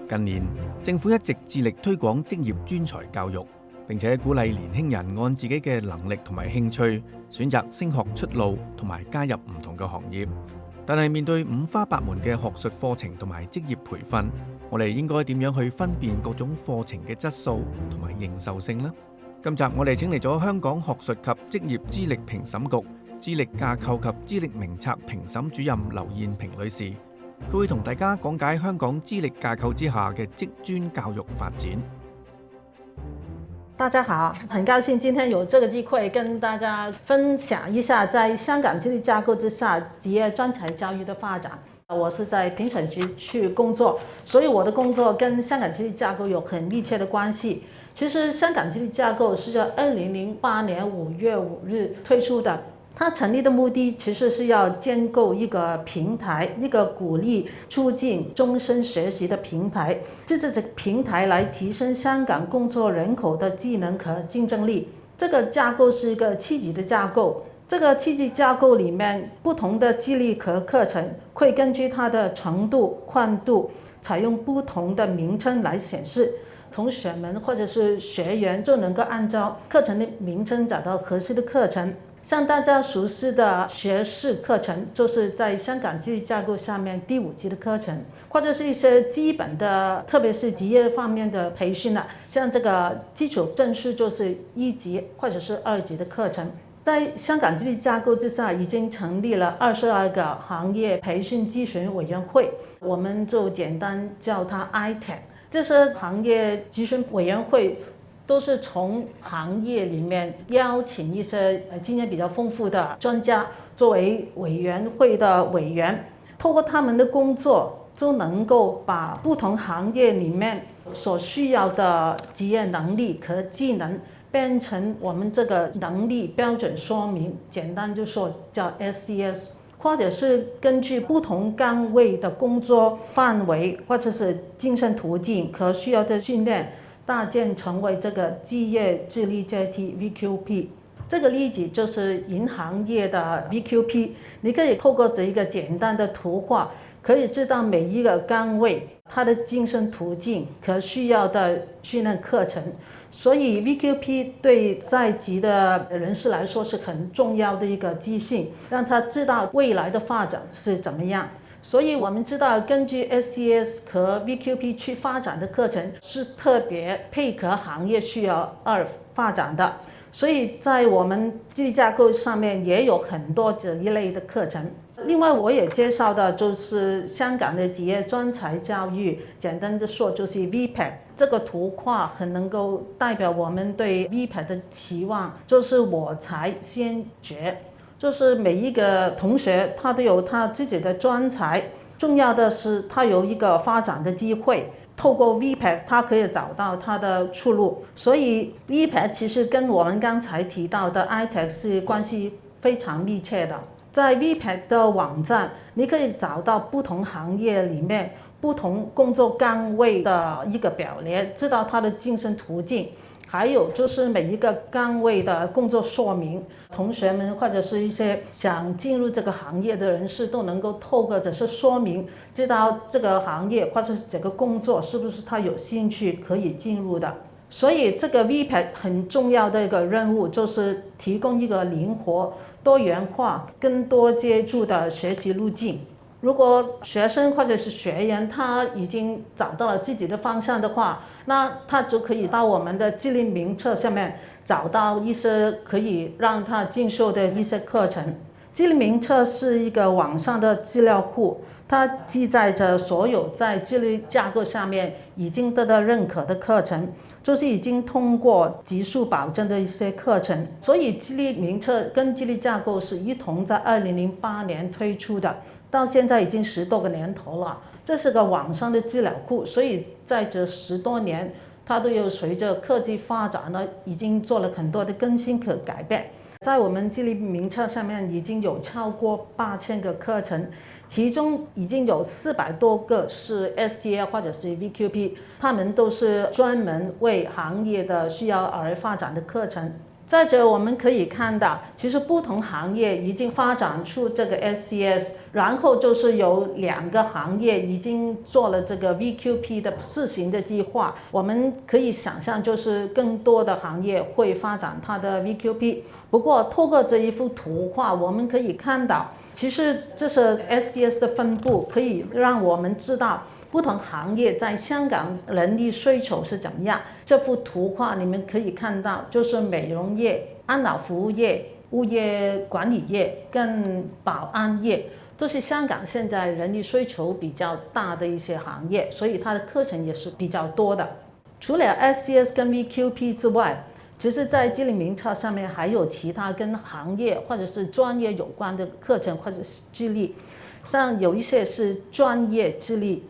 近年，政府一直致力推廣職業專才教育，並且鼓勵年輕人按自己嘅能力同埋興趣選擇升學出路同埋加入唔同嘅行業。但係面對五花八門嘅學術課程同埋職業培訓，我哋應該點樣去分辨各種課程嘅質素同埋認受性呢？今集我哋請嚟咗香港學術及職業資歷評審局資歷架構及資歷名冊評審主任劉燕萍女士，佢會同大家講解香港資歷架構之下嘅職專教育發展。大家好，很高興今天有這個機會跟大家分享一下在香港資歷架構之下職業專才教育的發展。我是在評審局去工作，所以我的工作跟香港資歷架構有很密切的關係。其實香港資歷架構是在2008年5月5日推出的，它成立的目的其實是要建構一個平台，一個鼓勵促進終身學習的平台，借着這個平台來提升香港工作人口的技能和競爭力。這個架構是一個7級的架構，這個7級架構裡面不同的資歷和課程會根據它的程度、寬度，採用不同的名稱來顯示。同學們或者是學員就能夠按照課程的名稱找到合適的課程。像大家熟悉的學術課程，就是在香港資歷架構下面第5級的課程，或者是一些基本的，特別是職業方面的培訓啊，像這個基礎證書就是1級或者是2級的課程。在香港資歷架構之下，已經成立了22個行業培訓諮詢委員會，我們就簡單叫它 ITAC。這些行業諮詢委員會都是從行業裡面邀請一些經驗比較豐富的專家作為委員會的委員，透過他們的工作，就能夠把不同行業裡面所需要的職業能力和技能變成我們這個能力標準說明，簡單就說叫 SCS， 或者是根據不同崗位的工作範圍或者是晉升途徑和需要的訓練，搭建成為這個職業智力階梯 VQP。 這個例子就是銀行業的 VQP， 你可以透過這一個簡單的圖畫，可以知道每一個崗位它的晉升途徑和需要的訓練課程。所以 VQP 對在職的人士來說是很重要的一個資訊，讓他知道未來的發展是怎麼樣。所以我們知道根據 SCS 和 VQP 去發展的課程是特別配合行業需要而發展的，所以在我們資歷架構上面也有很多這一類的課程。另外我也介紹的就是香港的職業專才教育，簡單的說就是 VPAT。 這個圖畫很能夠代表我們對 VPAT 的期望，就是我才先覺，就是每一個同學他都有他自己的專才，重要的是他有一個發展的機會，透過 VPAT 他可以找到他的出路。所以 VPAT 其實跟我們剛才提到的 ITAC 是關係非常密切的。在 VPAT 的網站，你可以找到不同行業裡面不同工作崗位的一個表列，知道它的晉升途徑，還有就是每一個崗位的工作說明，同學們或者是一些想進入這個行業的人士都能夠透過這些說明，知道這個行業或者是這個工作是不是他有興趣可以進入的。所以這個 VPAT 很重要的一個任務就是提供一個靈活、多元化、更多接觸的學習路徑。如果學生或者是學員他已經找到了自己的方向的話，那他就可以到我們的資歷名冊下面找到一些可以讓他進修的一些課程。資歷名冊是一個網上的資料庫，它記載着所有在資歷架構下面已經得到認可的課程，就是已經通過級數保證的一些課程。所以資歷名冊跟資歷架構是一同在2008年推出的，到現在已經10多個年頭了。這是個網上的資料庫，所以在這10多年，它都有隨着科技發展呢，已經做了很多的更新和改變。在我們資歷名冊上面已經有超過8000個課程，其中已經有400多個是 SCA 或者是 VQP， 他們都是專門為行業的需要而發展的課程。再者，我们可以看到，其实不同行业已经发展出这个 SCS， 然后就是有2个行业已经做了这个 VQP 的试行的计划。我们可以想象，就是更多的行业会发展它的 VQP。不过，透过这一幅图画，我们可以看到，其实这是 SCS 的分布，可以让我们知道不同行业在香港人力需求是怎么样。这幅图画你们可以看到，就是美容业、安老服务业、物业管理业跟保安业，这是香港现在人力需求比较大的一些行业，所以它的课程也是比较多的。除了 SCS 跟 VQP 之外，其实在资历名册上面还有其他跟行业或者是专业有关的课程或者是资历，像有一些是专业资历，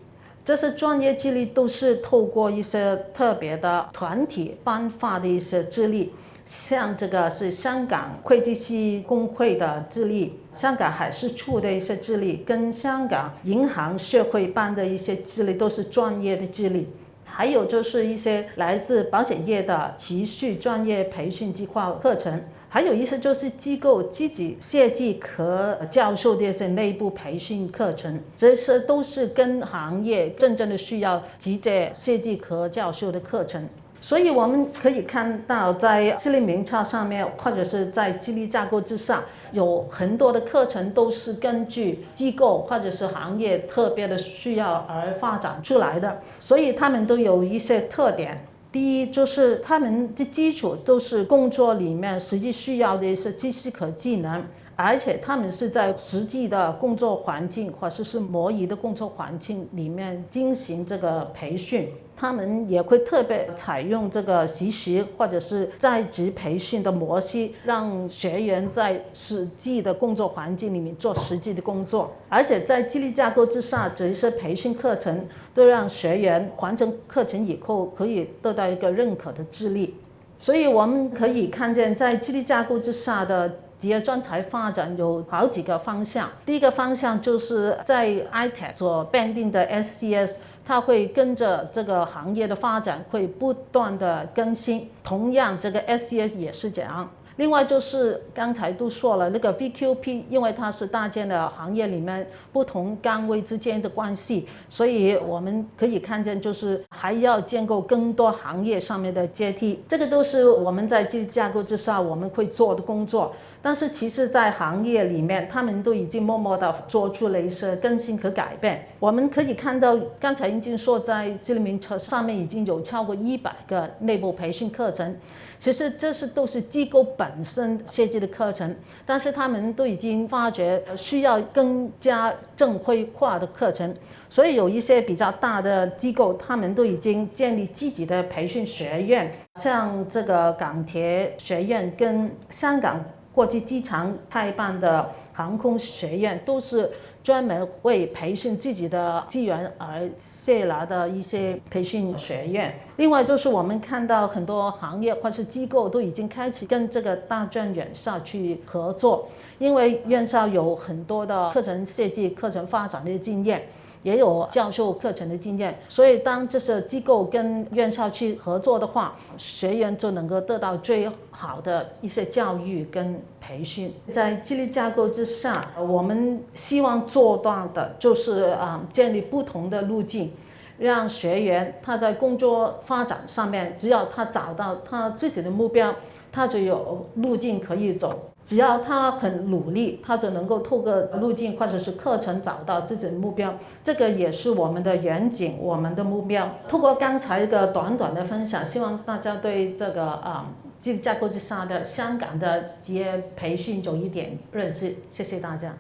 这些专业资历都是透过一些特别的团体颁发的一些资历，像这个是香港会计师工会的资历，香港海事处的一些资历，跟香港银行学会办的一些资历，都是专业的资历。还有就是一些来自保险业的持续专业培训计划课程，还有一些就是机构自己设计和教授的一些内部培训课程，这些都是跟行业真正的需要直接设计和教授的课程。所以我们可以看到，在资历名册上面，或者是在资历架构之上，有很多的课程都是根据机构或者是行业特别的需要而发展出来的，所以他们都有一些特点。第一，就是他们的基础都是工作里面实际需要的一些知识和技能，而且他们是在实际的工作环境或者是模拟的工作环境里面进行这个培训。他们也会特别采用这个实习或者是在职培训的模式，让学员在实际的工作环境里面做实际的工作，而且在激励架构之下，这些培训课程都让学员完成课程以后可以得到一个认可的资历。所以我们可以看见，在激励架构之下的职业专才发展有好几个方向。第一个方向就是在 ITAC 所编定的 SCS，它会跟着这个行业的发展会不断的更新，同样这个 SCS 也是这样。另外就是刚才都说了，那个 VQP 因为它是搭建的行业里面不同岗位之间的关系，所以我们可以看见就是还要建构更多行业上面的阶梯，这个都是我们在这个架构之上我们会做的工作。但是其实在行业里面，他们都已经默默地做出了一些更新和改变。我们可以看到，刚才已经说在资历名册上面已经有超过100个内部培训课程，其实这都是机构本身设计的课程，但是他们都已经发觉需要更加正规化的课程，所以有一些比较大的机构，他们都已经建立自己的培训学院，像这个港铁学院跟香港国际机场开办的航空学院，都是专门为培训自己的资源而设立的一些培训学院。另外就是我们看到很多行业或是机构都已经开始跟这个大专院校去合作，因为院校有很多的课程设计、课程发展的经验，也有教授课程的经验，所以当这些机构跟院校去合作的话，学员就能够得到最好的一些教育跟培训。在激励架构之下，我们希望做到的就是建立不同的路径，让学员他在工作发展上面，只要他找到他自己的目标，他就有路径可以走。只要他很努力，他就能够透过路径或者是课程找到自己的目标。这个也是我们的远景，我们的目标。透过刚才一个短短的分享，希望大家对这个激励架构之下的香港的职业培训有一点认识。谢谢大家。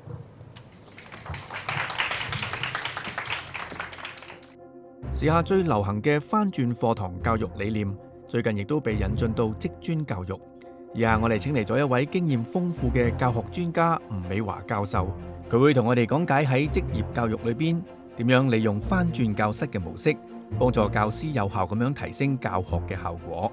時下最流行嘅翻轉課堂教育理念，最近亦都被引進到職專教育。以下我哋請嚟咗一位經驗豐富嘅教學專家吳美華教授，佢會同我哋講解喺職業教育裏邊點樣利用翻轉教室嘅模式，幫助教師有效咁樣提升教學嘅效果。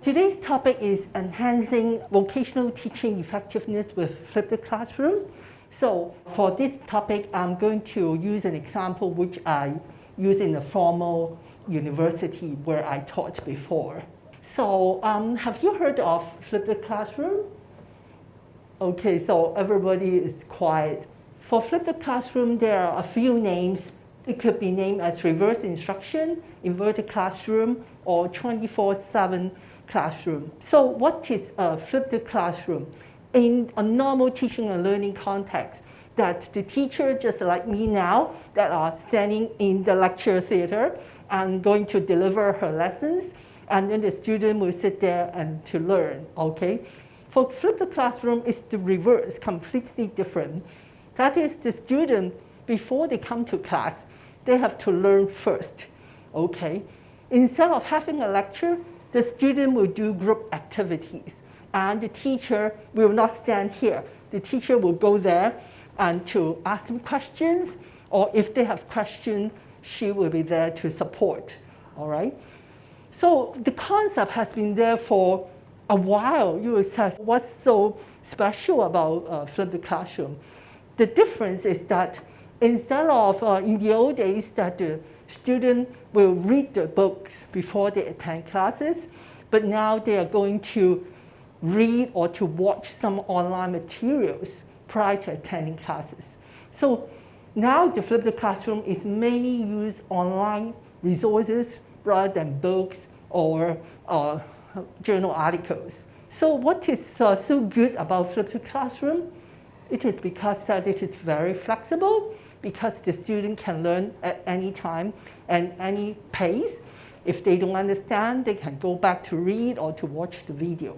Today's topic is enhancing vocational teaching effectiveness with flipped classroom. So for this topic, I'm going to use an example which I used in a formal university where I taught before. So have you heard of flipped classroom? Okay, so everybody is quiet. For flipped classroom, there are a few names. It could be named as reverse instruction, inverted classroom, or 24/7 classroom. So what is a flipped classroom? In a normal teaching and learning context, that the teacher, just like me now, that are standing in the lecture theater and going to deliver her lessons, and then the student will sit there and to learn, okay? For flipped classroom, it's the reverse, completely different. That is, the student, before they come to class, they have to learn first, okay? Instead of having a lecture, the student will do group activities, and the teacher will not stand here. The teacher will go there and to ask them questions, or if they have questions, she will be there to support, all right? So the concept has been there for a while. You will say, what's so special about flipped classroom? The difference is that instead of in the old days that the student will read the books before they attend classes, but now they are going to read or to watch some online materials prior to attending classes. So now the flipped classroom is mainly use online resources rather than books or journal articles. So what is so good about flipped classroom? It is because that it is very flexible, because the student can learn at any time and any pace. If they don't understand, they can go back to read or to watch the video.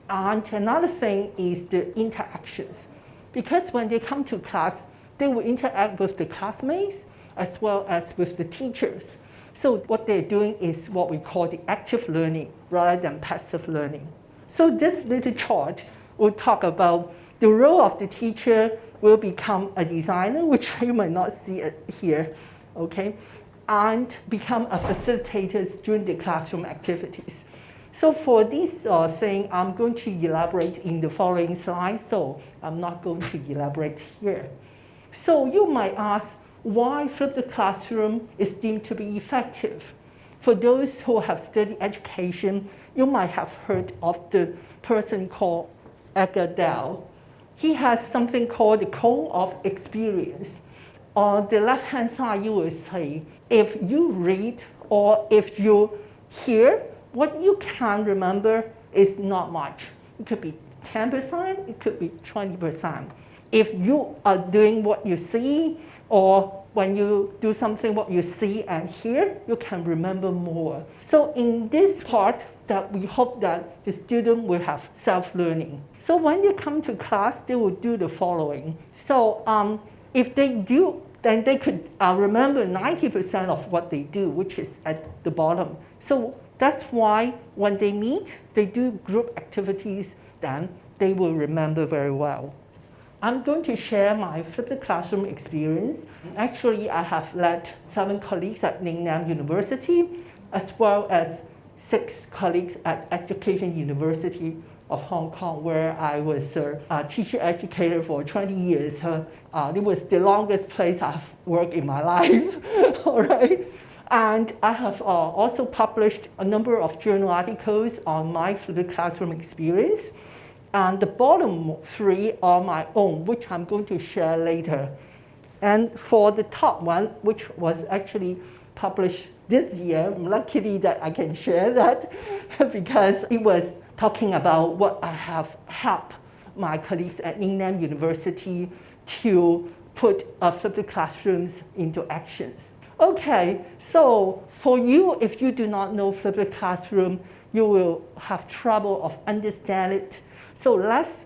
And another thing is the interactions. Because when they come to class, they will interact with the classmates as well as with the teachers. So what they're doing is what we call the active learning rather than passive learning. So this little chart will talk about the role of the teacher will become a designer, which you might not see it here, okay, and become a facilitator during the classroom activities. So for this thing, I'm going to elaborate in the following slides, so I'm not going to elaborate here. So you might ask, why flipped classroom is deemed to be effective? For those who have studied education, you might have heard of the person called Dell. He has something called the cone of experience. On the left-hand side, you will say, if you read or if you hear, what you can remember is not much. It could be 10%, it could be 20%. If you are doing what you see, or when you do something what you see and hear, you can remember more. So in this part, that we hope that the student will have self-learning. So when they come to class, they will do the following. So if they do, then they could remember 90% of what they do, which is at the bottom. So that's why when they meet, they do group activities, then they will remember very well. I'm going to share my flipped classroom experience. Actually, I have led 7 colleagues at Ningnan University, as well as 6 colleagues at Education University of Hong Kong, where I was a teacher educator for 20 years. It was the longest place I've worked in my life, all right? And I have also published a number of journal articles on my flipped classroom experience. And the bottom 3 are my own, which I'm going to share later. And for the top one, which was actually published this year, I'm lucky that I can share that because it was talking about what I have helped my colleagues at Ningnan University to put flipped classrooms into actions. Okay, so for you, if you do not know flipped classroom, you will have trouble of understanding it. So let's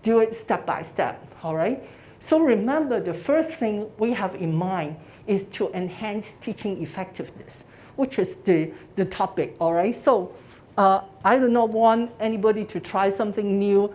do it step by step, all right? So remember, the first thing we have in mind is to enhance teaching effectiveness, which is the topic, all right? So I do not want anybody to try something new,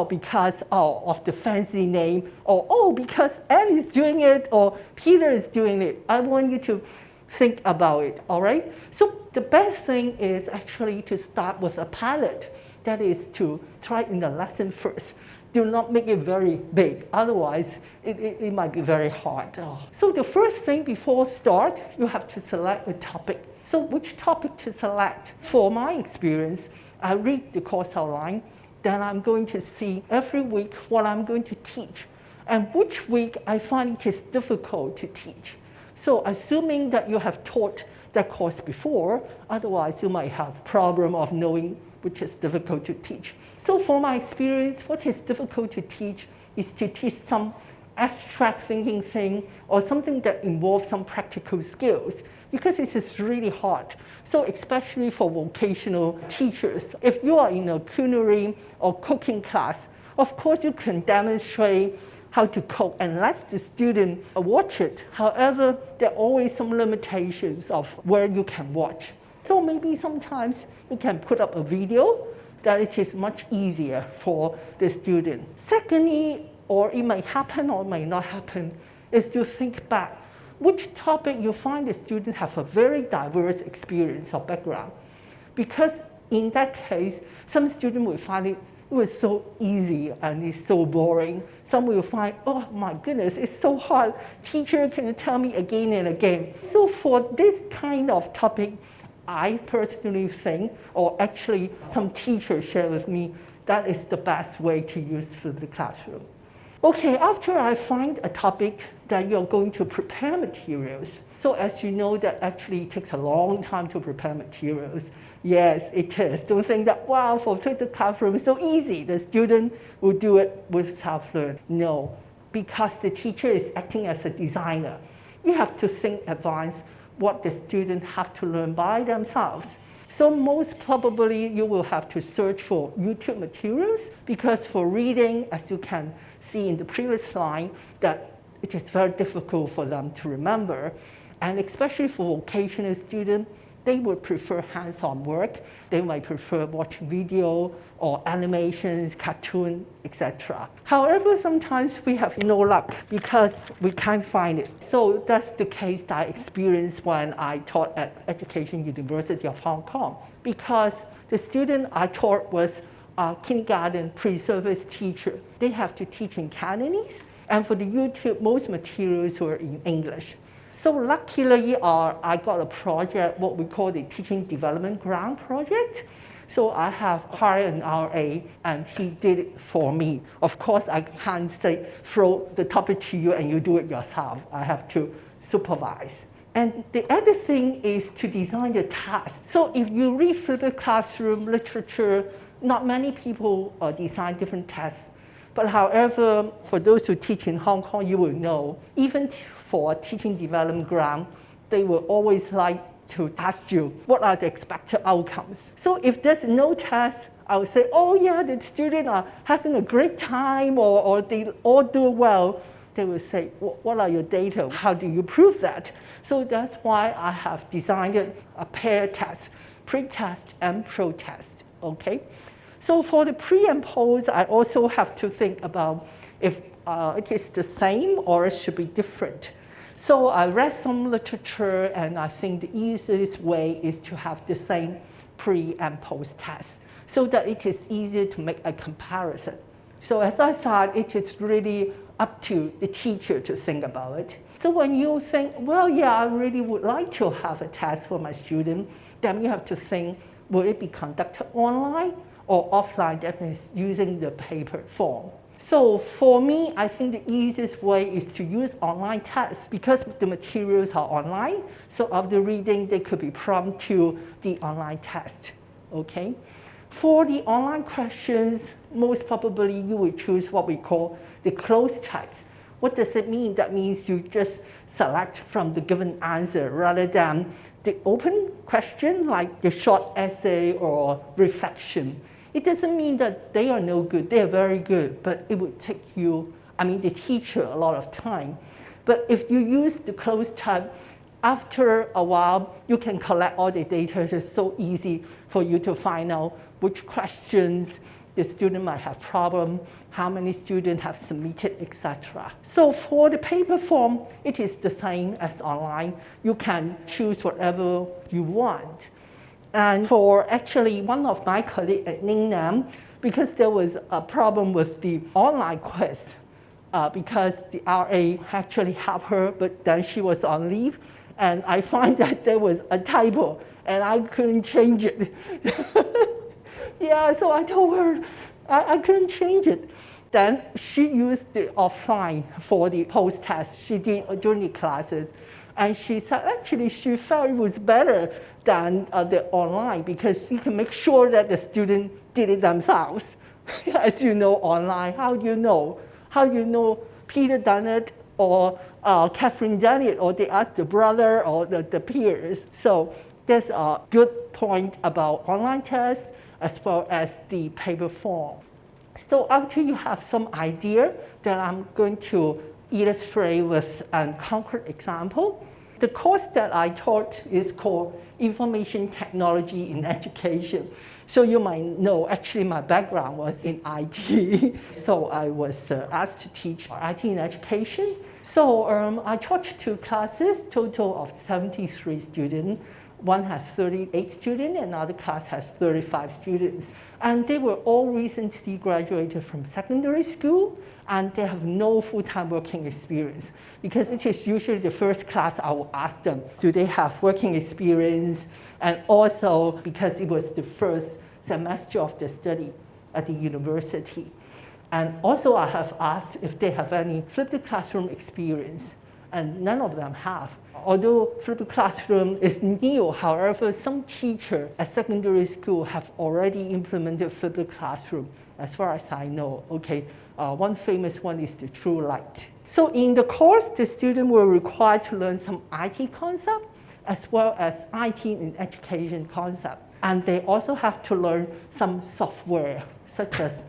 because of the fancy name, or because Anne is doing it, or Peter is doing it. I want you to think about it, all right? So the best thing is actually to start with a pilot. That is to try in the lesson first. Do not make it very big, otherwise it might be very hard. So the first thing before start, you have to select a topic. So which topic to select? For my experience, I read the course outline, then I'm going to see every week what I'm going to teach, and which week I find it is difficult to teach. So assuming that you have taught that course before, otherwise you might have problem of knowing which is difficult to teach. So for my experience, what is difficult to teach is to teach some abstract thinking thing or something that involves some practical skills, because it is really hard. So especially for vocational teachers, if you are in a culinary or cooking class, of course you can demonstrate how to cook and let the student watch it. However, there are always some limitations of where you can watch. So maybe sometimes you can put up a video that it is much easier for the student. Secondly, or it may happen or it may not happen, is to think back which topic you find the student have a very diverse experience or background. Because in that case, some students will find it was so easy and it's so boring. Some will find, oh my goodness, it's so hard. Teacher, can you tell me again and again? So for this kind of topic, I personally think, or actually some teachers share with me, that is the best way to use for the classroom. Okay, after I find a topic that you're going to prepare materials. So as you know, that actually takes a long time to prepare materials. Yes, it is. Don't think that, wow, for the classroom it's so easy. The student will do it with self-learn. No, because the teacher is acting as a designer. You have to think advanced what the students have to learn by themselves. So most probably you will have to search for YouTube materials, because for reading, as you can see in the previous slide, that it is very difficult for them to remember. And especially for vocational students, they would prefer hands-on work. They might prefer watching video or animations, cartoon, etc. However, sometimes we have no luck because we can't find it. So that's the case that I experienced when I taught at Education University of Hong Kong, because the student I taught was a kindergarten pre-service teacher. They have to teach in Cantonese, and for the YouTube, most materials were in English. So luckily, I got a project, what we call the Teaching Development Grant Project. So I have hired an RA, and he did it for me. Of course, I can't say, throw the topic to you and you do it yourself. I have to supervise. And the other thing is to design the task. So if you read flipped classroom literature, not many people design different tasks. But however, for those who teach in Hong Kong, you will know, even for teaching development grant, they will always like to ask you, what are the expected outcomes? So if there's no test, I would say, oh yeah, the students are having a great time, or they all do well. They will say, what are your data? How do you prove that? So that's why I have designed a pair test, pre-test and pro-test, okay? So for the pre and post, I also have to think about if it is the same or it should be different. So I read some literature, and I think the easiest way is to have the same pre and post test, so that it is easier to make a comparison. So as I said, it is really up to the teacher to think about it. So when you think, well, yeah, I really would like to have a test for my student, then you have to think, will it be conducted online or offline, that means using the paper form. So for me, I think the easiest way is to use online tests, because the materials are online. So after reading, they could be prompt to the online test, okay? For the online questions, most probably you will choose what we call the closed text. What does it mean? That means you just select from the given answer rather than the open question, like the short essay or reflection. It doesn't mean that they are no good, they are very good, but it would take you, the teacher, a lot of time. But if you use the closed tab, after a while, you can collect all the data. It's so easy for you to find out which questions the student might have problem, how many students have submitted, etc. So for the paper form, it is the same as online. You can choose whatever you want. And for actually one of my colleagues at Ningnam, because there was a problem with the online quiz, because the RA actually helped her, but then she was on leave, and I find that there was a typo, and I couldn't change it. Yeah, so I told her I couldn't change it. Then she used the offline for the post-test she did during the classes. And she said actually she felt it was better than the online because you can make sure that the student did it themselves. As you know, online, how do you know? How do you know Peter done it or Catherine done it, or they ask the brother or the peers? So there's a good point about online tests as well as the paper form. So after you have some idea, then I'm going to illustrate with a concrete example. The course that I taught is called Information Technology in Education. So you might know, actually my background was in IT. So I was asked to teach IT in education. So I taught 2 classes, total of 73 students. One has 38 students, another class has 35 students. And they were all recently graduated from secondary school, and they have no full-time working experience. Because it is usually the first class I will ask them, do they have working experience? And also because it was the first semester of the study at the university. And also I have asked if they have any flipped classroom experience, and none of them have. Although flipped classroom is new, however, some teachers at secondary school have already implemented flipped classroom, as far as I know. Okay, one famous one is the True Light. So in the course, the students were required to learn some IT concept, as well as IT in education concept. And they also have to learn some software, such as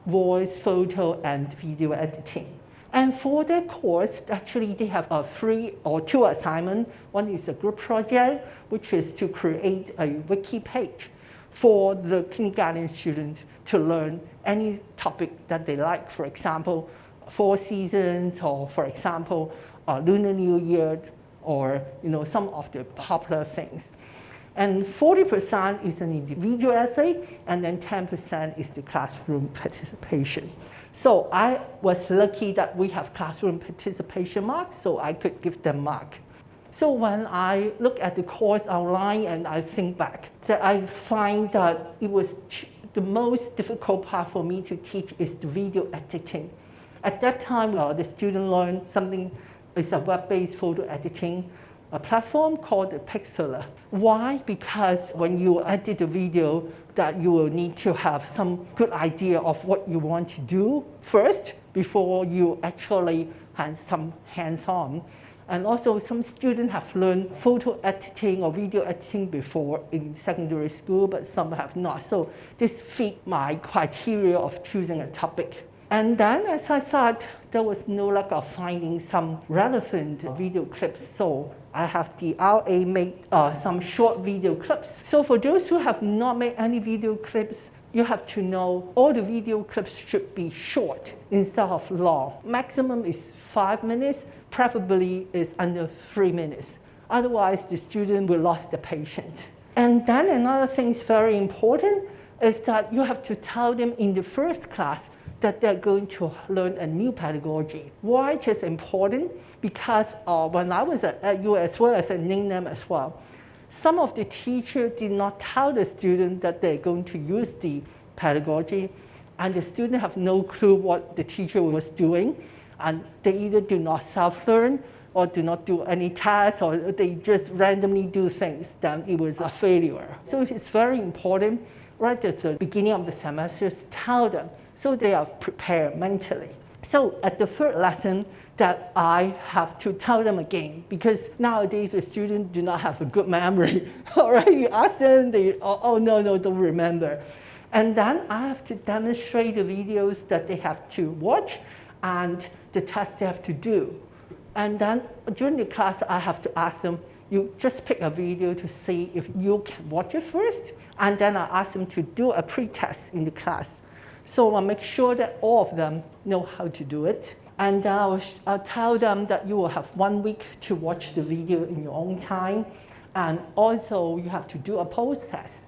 voice, photo, and video editing. And for their course, actually they have 3 or 2 assignments. One is a group project, which is to create a wiki page for the kindergarten students to learn any topic that they like. For example, 4 seasons, or for example, Lunar New Year, or some of the popular things. And 40% is an individual essay, and then 10% is the classroom participation. So I was lucky that we have classroom participation marks, so I could give them mark. So when I look at the course online and I think back, that I find that it was the most difficult part for me to teach is the video editing. At that time, the student learned something is a web-based photo editing a platform called the Pixeler. Why? Because when you edit the video, that you will need to have some good idea of what you want to do first before you actually have some hands-on. And also some students have learned photo editing or video editing before in secondary school, but some have not. So this fit my criteria of choosing a topic. And then, as I thought, there was no luck of finding some relevant video clips. So I have the RA make some short video clips. So for those who have not made any video clips, you have to know all the video clips should be short instead of long. Maximum is 5 minutes, preferably is under 3 minutes. Otherwise, the student will lose the patience. And then another thing is very important is that you have to tell them in the first class that they're going to learn a new pedagogy. Why it is important? Because when I was at U as well as at Ningnan as well, some of the teachers did not tell the student that they're going to use the pedagogy, and the student have no clue what the teacher was doing, and they either do not self-learn or do not do any tasks, or they just randomly do things, then it was a failure. So it's very important right at the beginning of the semester to tell them so they are prepared mentally. So at the third lesson that I have to tell them again, because nowadays the students do not have a good memory. All right, you ask them, they, oh no, don't remember. And then I have to demonstrate the videos that they have to watch and the tasks they have to do. And then during the class, I have to ask them, you just pick a video to see if you can watch it first, and then I ask them to do a pre-test in the class. So I'll make sure that all of them know how to do it. And I'll tell them that you will have 1 week to watch the video in your own time. And also you have to do a post-test.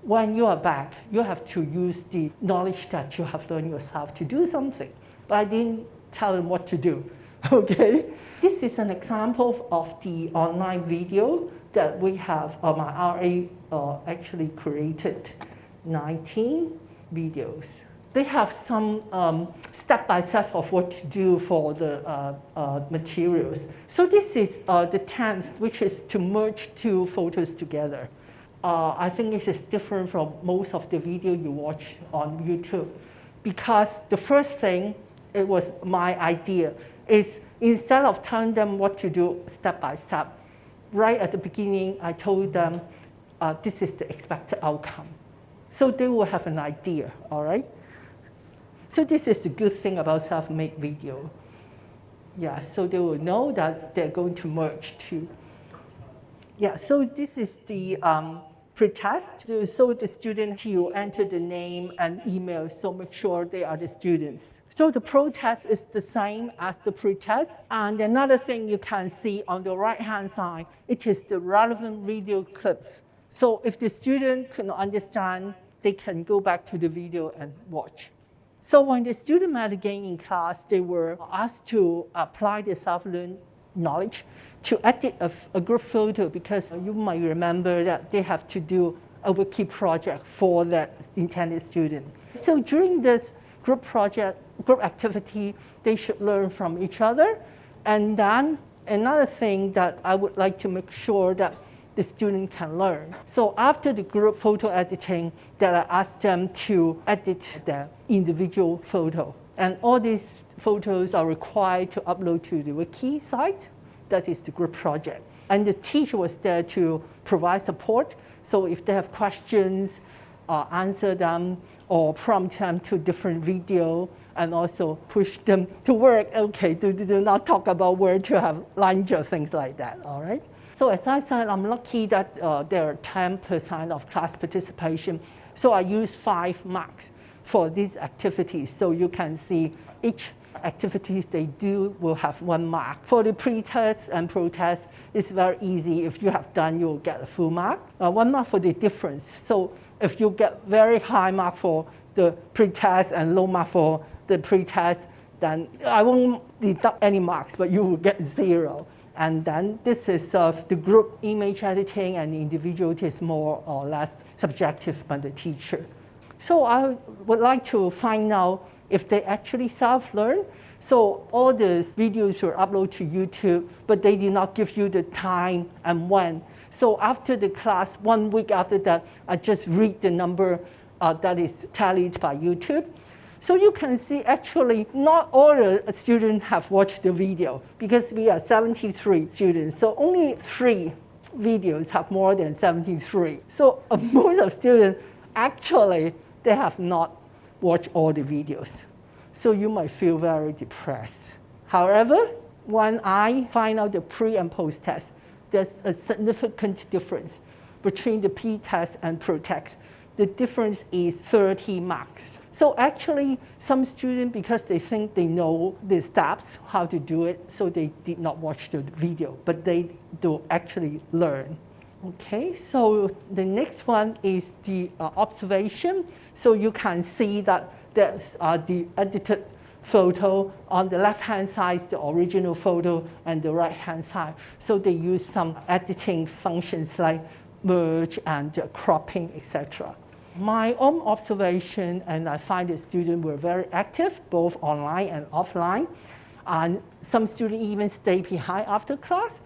When you are back, you have to use the knowledge that you have learned yourself to do something. But I didn't tell them what to do. Okay, this is an example of the online video that we have, my RA actually created 19 videos. They have some step-by-step of what to do for the materials. So this is the 10th, which is to merge two photos together. I think this is different from most of the video you watch on YouTube, because the first thing, it was my idea, is instead of telling them what to do step by step, right at the beginning, I told them this is the expected outcome. So they will have an idea, all right? So this is the good thing about self-made video. Yeah, so they will know that they're going to merge two. Yeah, so this is the pre-test. So the student will enter the name and email, so make sure they are the students. So the pro-test is the same as the pre-test. And another thing you can see on the right-hand side, it is the relevant video clips. So if the student cannot understand, they can go back to the video and watch. So when the student met again in class, they were asked to apply the self-learned knowledge to edit a group photo, because you might remember that they have to do a wiki project for that intended student. So during this group activity, they should learn from each other. And then another thing that I would like to make sure that the student can learn. So after the group photo editing, that I asked them to edit their individual photo. And all these photos are required to upload to the wiki site. That is the group project. And the teacher was there to provide support. So if they have questions, answer them, or prompt them to different video, and also push them to work. Okay, do not talk about where to have lunch or things like that, all right? So as I said, I'm lucky that there are 10% of class participation. So I use 5 marks for these activities. So you can see each activities they do will have 1 mark. For the pre-test and pro-test, it's very easy. If you have done, you'll get a full mark. 1 mark for the difference. So if you get very high mark for the pre-test and low mark for the pre-test, then I won't deduct any marks, but you will get 0. And then this is the group image editing, and the individual is more or less subjective by the teacher. So I would like to find out if they actually self-learn. So all the videos were uploaded to YouTube, but they did not give you the time and when. So after the class, 1 week after that, I just read the number that is tallied by YouTube. So you can see actually not all the students have watched the video, because we are 73 students. So only 3 videos have more than 73. So most of students, actually, they have not watched all the videos. So you might feel very depressed. However, when I find out the pre and post test, there's a significant difference between the pre-test and pro-test. The difference is 30 marks. So actually, some students, because they think they know the steps, how to do it, so they did not watch the video, but they do actually learn. Okay, so the next one is the observation. So you can see that there's the edited photo. On the left-hand side is the original photo, and the right-hand side. So they use some editing functions like merge and cropping, etc. My own observation, and I find the students were very active, both online and offline. And some students even stay behind after class.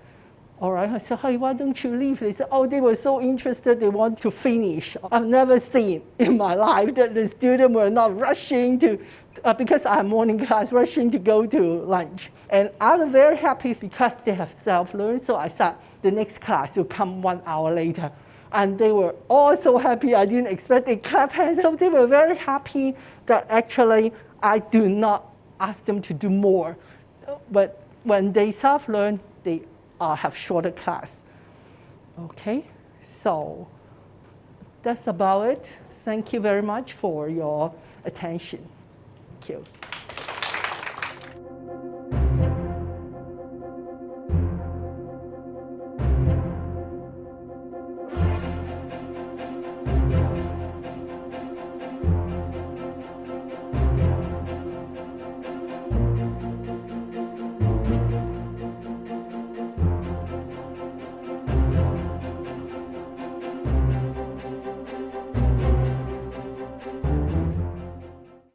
All right, I said, hey, why don't you leave? They said, oh, they were so interested, they want to finish. I've never seen in my life that the students were not rushing to, because I have morning class, rushing to go to lunch. And I was very happy because they have self-learned, so I said the next class will come 1 hour later. And they were all so happy. I didn't expect they clap hands. So they were very happy that actually I do not ask them to do more. But when they self-learn, they have shorter class. Okay, so that's about it. Thank you very much for your attention. Thank you.